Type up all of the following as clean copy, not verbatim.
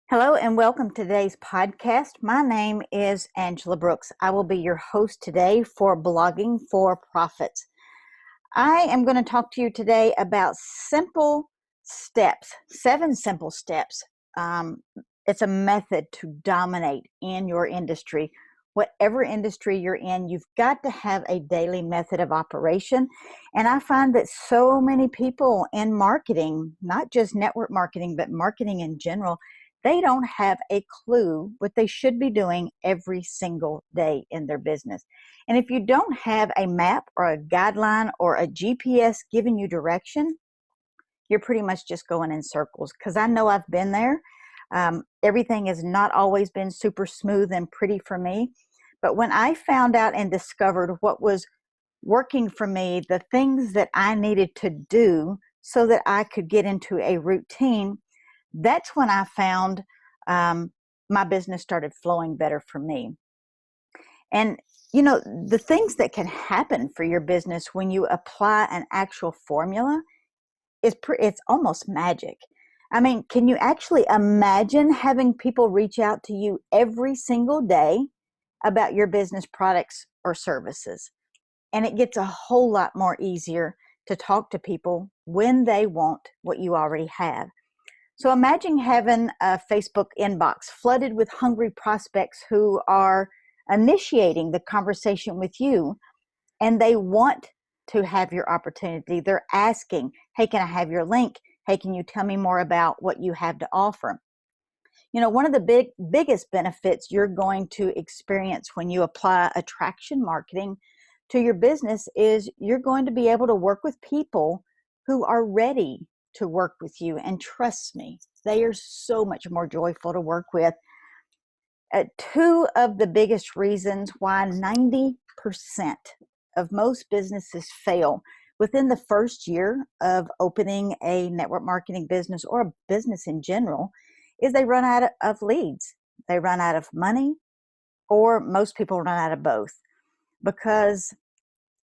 Hello and welcome to today's podcast. My name is Angela Brooks. I will be your host today for Blogging for Profits. I am going to talk to you today about simple steps, 7 simple steps. It's a method to dominate in your industry. Whatever industry you're in, you've got to have a daily method of operation. And I find that so many people in marketing, not just network marketing, but marketing in general, they don't have a clue what they should be doing every single day in their business. And if you don't have a map or a guideline or a GPS giving you direction, you're pretty much just going in circles. Because I know I've been there. Everything has not always been super smooth and pretty for me. But when I found out and discovered what was working for me, the things that I needed to do so that I could get into a routine, that's when I found my business started flowing better for me. And you know, the things that can happen for your business when you apply an actual formula it's almost magic. I mean, can you actually imagine having people reach out to you every single day about your business products or services? And it gets a whole lot more easier to talk to people when they want what you already have. So imagine having a Facebook inbox flooded with hungry prospects who are initiating the conversation with you, and they want to have your opportunity. They're asking, hey, can I have your link? Hey, can you tell me more about what you have to offer? You know, one of the biggest benefits you're going to experience when you apply attraction marketing to your business is you're going to be able to work with people who are ready to work with you. And trust me, they are so much more joyful to work with. 2 of the biggest reasons why 90% of most businesses fail within the first year of opening a network marketing business or a business in general is they run out of leads. They run out of money, or most people run out of both because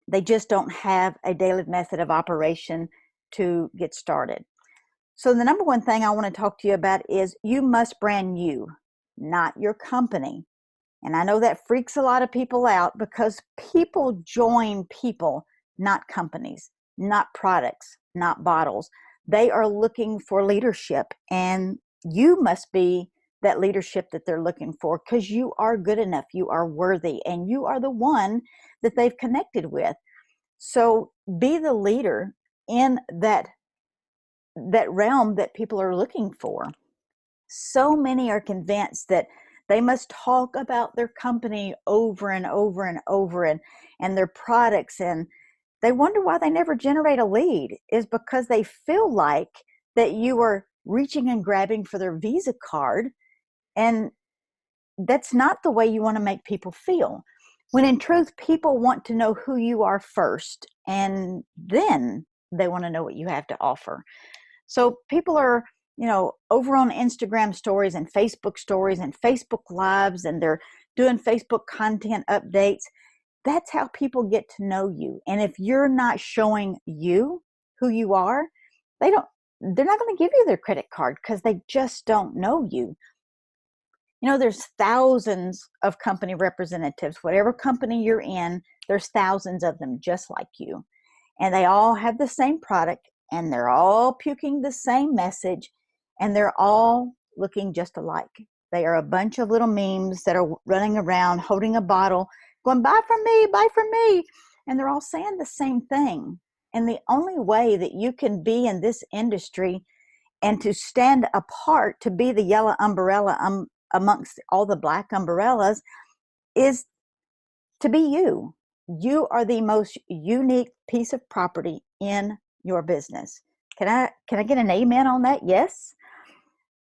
they just don't have a daily method of operation to get started. So the number one thing I want to talk to you about is you must brand you, not your company. And I know that freaks a lot of people out because people join people, not companies, not products, not bottles. They are looking for leadership, and you must be that leadership that they're looking for because you are good enough, you are worthy, and you are the one that they've connected with. So be the leader in that realm that people are looking for. So many are convinced that they must talk about their company over and over and over and their products, and they wonder why they never generate a lead is because they feel like that you are reaching and grabbing for their Visa card, and that's not the way you want to make people feel. When in truth, people want to know who you are first, and then they want to know what you have to offer. So people are, you know, over on Instagram stories and Facebook lives, and they're doing Facebook content updates. That's how people get to know you. And if you're not showing you who you are, they're not going to give you their credit card because they just don't know you. You know, there's thousands of company representatives. Whatever company you're in, there's thousands of them just like you. And they all have the same product, and they're all puking the same message, and they're all looking just alike. They are a bunch of little memes that are running around holding a bottle, going, buy from me, buy from me. And they're all saying the same thing. And the only way that you can be in this industry and to stand apart, to be the yellow umbrella amongst all the black umbrellas, is to be you. You are the most unique piece of property in your business. Can I get an amen on that? Yes.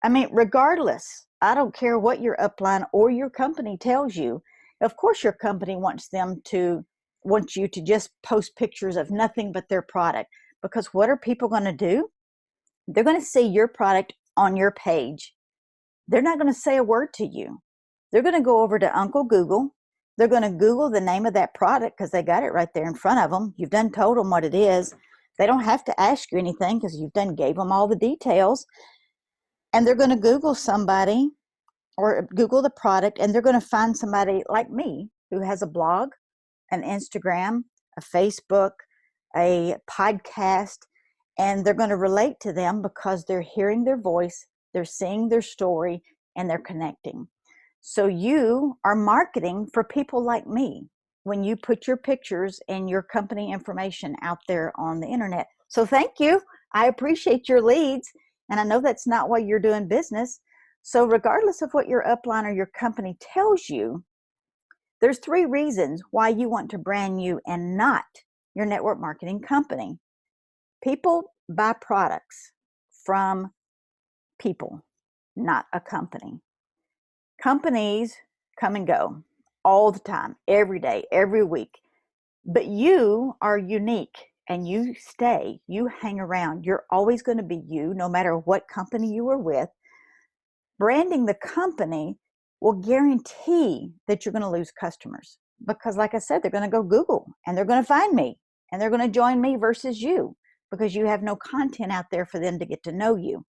I mean, regardless, I don't care what your upline or your company tells you. Of course, your company wants you to just post pictures of nothing but their product, because what are people going to do? They're going to see your product on your page. They're not going to say a word to you. They're going to go over to Uncle Google. They're going to Google the name of that product because they got it right there in front of them. You've done told them what it is. They don't have to ask you anything because you've done gave them all the details. and they're going to Google somebody or Google the product, and they're going to find somebody like me who has a blog, an Instagram, a Facebook, a podcast, and they're going to relate to them because they're hearing their voice, they're seeing their story, and they're connecting. So you are marketing for people like me when you put your pictures and your company information out there on the internet. So thank you. I appreciate your leads, and I know that's not why you're doing business. So regardless of what your upline or your company tells you, there's 3 reasons why you want to brand you and not your network marketing company. People buy products from people, not a company. Companies come and go all the time, every day, every week. But you are unique and you stay, you hang around. You're always going to be you, no matter what company you are with. Branding the company will guarantee that you're going to lose customers because, like I said, they're going to go Google and they're going to find me and they're going to join me versus you because you have no content out there for them to get to know you.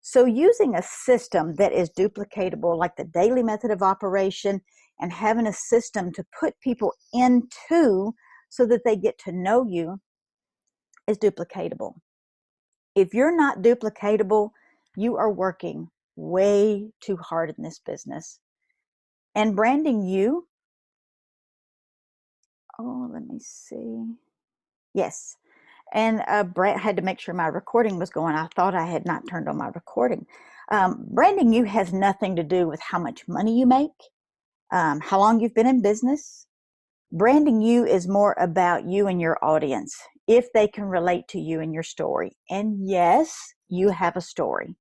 So using a system that is duplicatable, like the daily method of operation, and having a system to put people into so that they get to know you is duplicatable. If you're not duplicatable, you are working way too hard in this business. And branding you, let me see. Yes. And Brett had to make sure my recording was going. I thought I had not turned on my recording. Branding you has nothing to do with how much money you make, how long you've been in business. Branding you is more about you and your audience, if they can relate to you and your story. And yes, you have a story.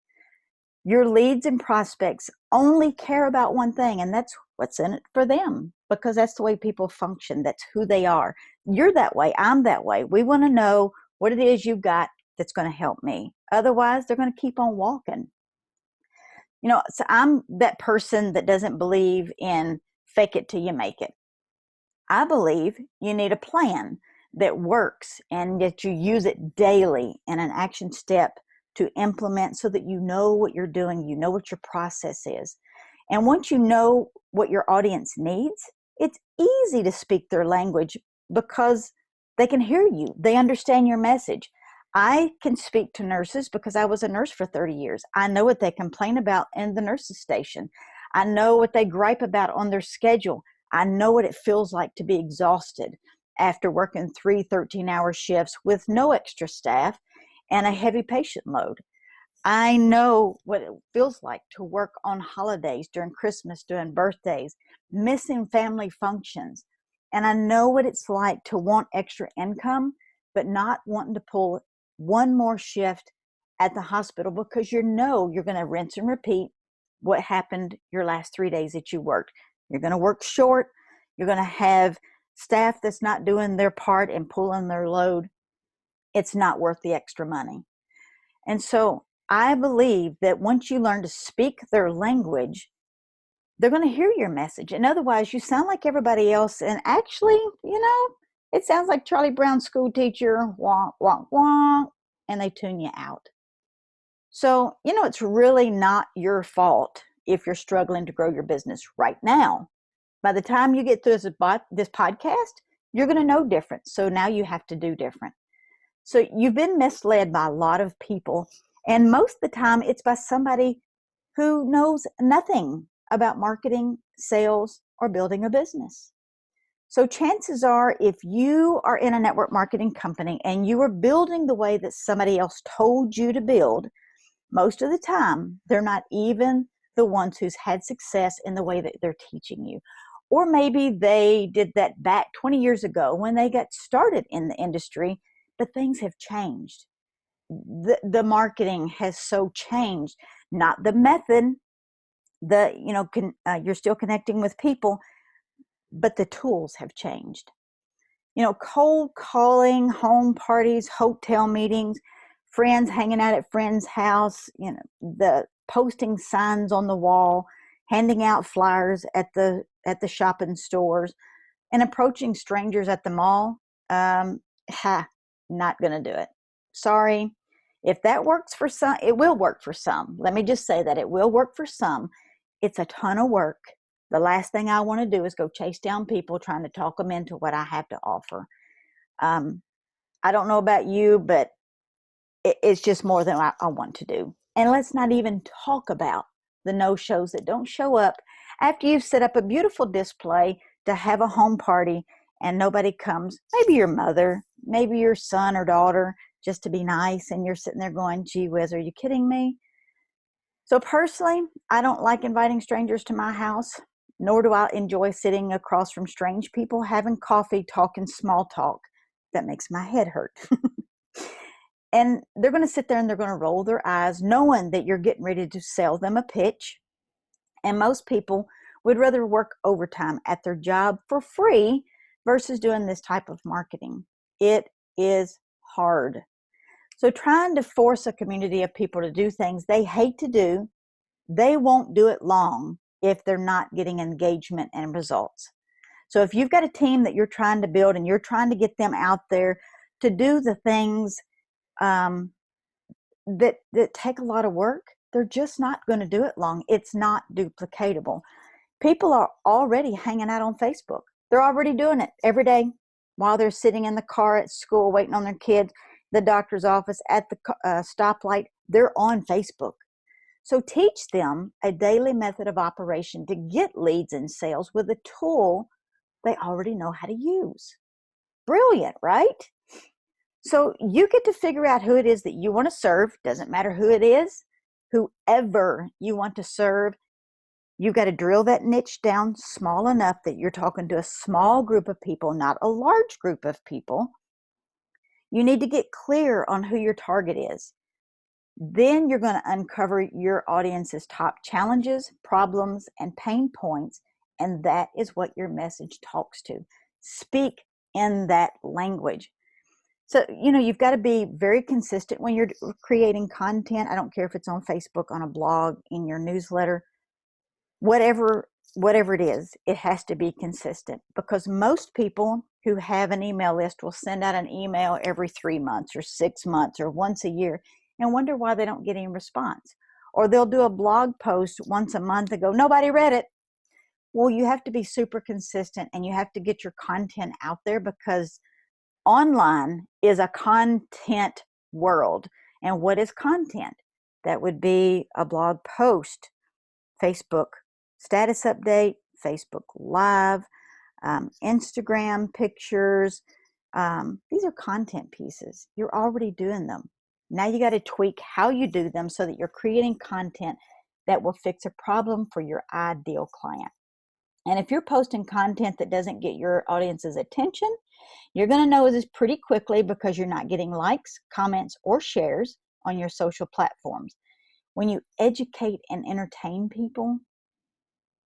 Your leads and prospects only care about one thing, and that's what's in it for them, because that's the way people function. That's who they are. You're that way. I'm that way. We want to know what it is you've got that's going to help me. Otherwise, they're going to keep on walking. So I'm that person that doesn't believe in fake it till you make it. I believe you need a plan that works and that you use it daily in an action step to implement so that you know what you're doing, you know what your process is. And once you know what your audience needs, it's easy to speak their language because they can hear you. They understand your message. I can speak to nurses because I was a nurse for 30 years. I know what they complain about in the nurses station. I know what they gripe about on their schedule. I know what it feels like to be exhausted after working 3 13-hour shifts with no extra staff and a heavy patient load. I know what it feels like to work on holidays, during Christmas, during birthdays, missing family functions. And I know what it's like to want extra income, but not wanting to pull one more shift at the hospital because you're going to rinse and repeat what happened your last 3 days that you worked. You're going to work short. You're going to have staff that's not doing their part and pulling their load. It's not worth the extra money. And so I believe that once you learn to speak their language, they're going to hear your message. And otherwise, you sound like everybody else. And actually, it sounds like Charlie Brown's school teacher, wonk, wonk, wonk, and they tune you out. So, it's really not your fault if you're struggling to grow your business right now. By the time you get through this podcast, you're going to know different. So now you have to do different. So you've been misled by a lot of people. And most of the time, it's by somebody who knows nothing about marketing, sales, or building a business. So chances are, if you are in a network marketing company and you are building the way that somebody else told you to build, most of the time, they're not even the ones who's had success in the way that they're teaching you. Or maybe they did that back 20 years ago when they got started in the industry, but things have changed. The marketing has so changed, not the method, you're still connecting with people, but the tools have changed. Cold calling, home parties, hotel meetings, friends hanging out at friends' house, the posting signs on the wall, handing out flyers at the shopping stores, and approaching strangers at the mall. Not going to do it. Sorry. If that works for some, it will work for some. Let me just say that it will work for some. It's a ton of work. The last thing I want to do is go chase down people trying to talk them into what I have to offer. I don't know about you, but it's just more than I want to do. And let's not even talk about the no-shows that don't show up after you've set up a beautiful display to have a home party and nobody comes. Maybe your mother, maybe your son or daughter, just to be nice, and you're sitting there going, gee whiz, are you kidding me? So personally, I don't like inviting strangers to my house, nor do I enjoy sitting across from strange people having coffee, talking small talk. That makes my head hurt. And they're going to sit there and they're going to roll their eyes knowing that you're getting ready to sell them a pitch. And most people would rather work overtime at their job for free versus doing this type of marketing. It is hard. So trying to force a community of people to do things they hate to do, they won't do it long if they're not getting engagement and results. So if you've got a team that you're trying to build and you're trying to get them out there to do the things that take a lot of work, they're just not going to do it long. It's not duplicatable. People are already hanging out on Facebook. They're already doing it every day while they're sitting in the car at school waiting on their kids, the doctor's office, at the stoplight. They're on Facebook. So teach them a daily method of operation to get leads and sales with a tool they already know how to use. Brilliant, right? So you get to figure out who it is that you want to serve. Doesn't matter who it is, whoever you want to serve. You got to drill that niche down small enough that you're talking to a small group of people, not a large group of people. You need to get clear on who your target is. Then you're going to uncover your audience's top challenges, problems, and pain points, and that is what your message talks to. Speak in that language. So, you've got to be very consistent when you're creating content. I don't care if it's on Facebook, on a blog, in your newsletter, whatever it is, it has to be consistent, because most people who have an email list will send out an email every 3 months or 6 months or once a year and wonder why they don't get any response. Or they'll do a blog post once a month and go, nobody read it. Well, you have to be super consistent and you have to get your content out there, because online is a content world. And what is content? That would be a blog post, Facebook status update, Facebook Live, Instagram pictures. These are content pieces. You're already doing them. Now you got to tweak how you do them so that you're creating content that will fix a problem for your ideal client. And if you're posting content that doesn't get your audience's attention, you're going to know this pretty quickly, because you're not getting likes, comments, or shares on your social platforms. When you educate and entertain people,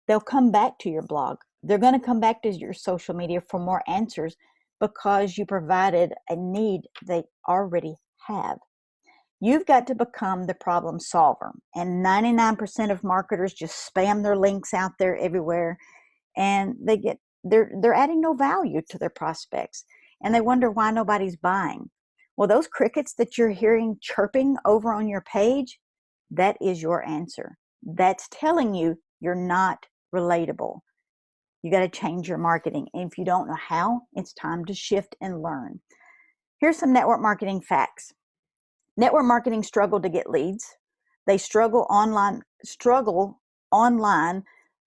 they'll come back to your blog. They're going to come back to your social media for more answers, because you provided a need they already have. You've got to become the problem solver. And 99% of marketers just spam their links out there everywhere, and they're adding no value to their prospects, and they wonder why nobody's buying. Well, those crickets that you're hearing chirping over on your page, that is your answer. That's telling you you're not relatable. You got to change your marketing. And if you don't know how, it's time to shift and learn. Here's some network marketing facts. Network marketing struggle to get leads. They struggle online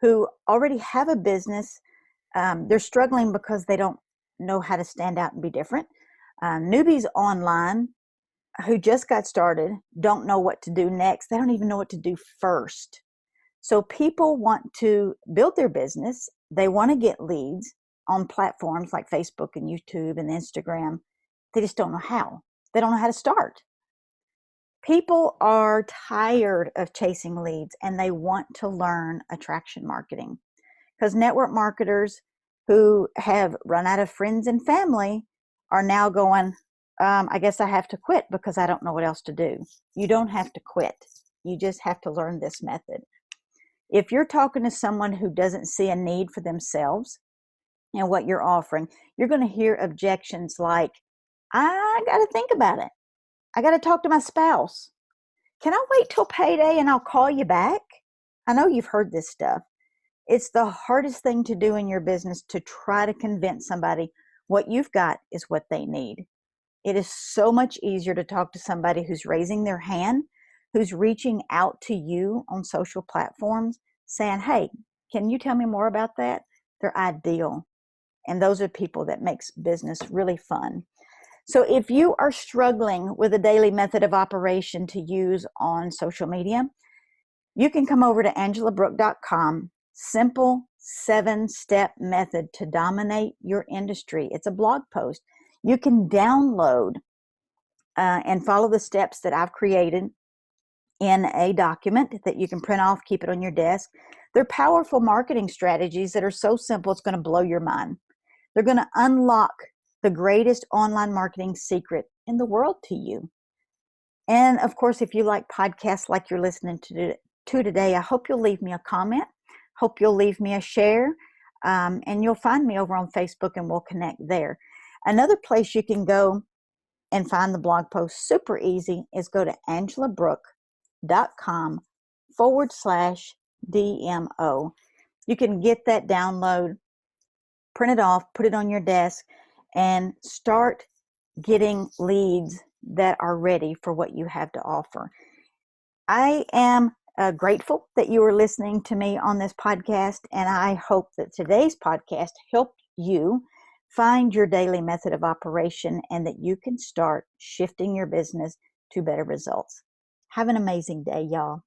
who already have a business. They're struggling because they don't know how to stand out and be different. Newbies online who just got started don't know what to do next. They don't even know what to do first. So people want to build their business. They want to get leads on platforms like Facebook and YouTube and Instagram. They just don't know how. They don't know how to start. People are tired of chasing leads, and they want to learn attraction marketing, because network marketers who have run out of friends and family are now going, I guess I have to quit because I don't know what else to do. You don't have to quit. You just have to learn this method. If you're talking to someone who doesn't see a need for themselves and what you're offering, you're going to hear objections like, I got to think about it. I got to talk to my spouse. Can I wait till payday and I'll call you back? I know you've heard this stuff. It's the hardest thing to do in your business to try to convince somebody what you've got is what they need. It is so much easier to talk to somebody who's raising their hand, who's reaching out to you on social platforms saying, hey, can you tell me more about that? They're ideal. And those are people that makes business really fun. So if you are struggling with a daily method of operation to use on social media, you can come over to AngelaBrooke.com. Simple 7-step method to dominate your industry. It's a blog post. You can download and follow the steps that I've created in a document that you can print off, keep it on your desk. They're powerful marketing strategies that are so simple, it's going to blow your mind. They're going to unlock the greatest online marketing secret in the world to you. And of course, if you like podcasts like you're listening to today, I hope you'll leave me a comment. Hope you'll leave me a share. And you'll find me over on Facebook and we'll connect there. Another place you can go and find the blog post super easy is go to angelabrooke.com/DMO. You can get that download, print it off, put it on your desk, and start getting leads that are ready for what you have to offer. I am grateful that you are listening to me on this podcast, and I hope that today's podcast helped you find your daily method of operation and that you can start shifting your business to better results. Have an amazing day, y'all.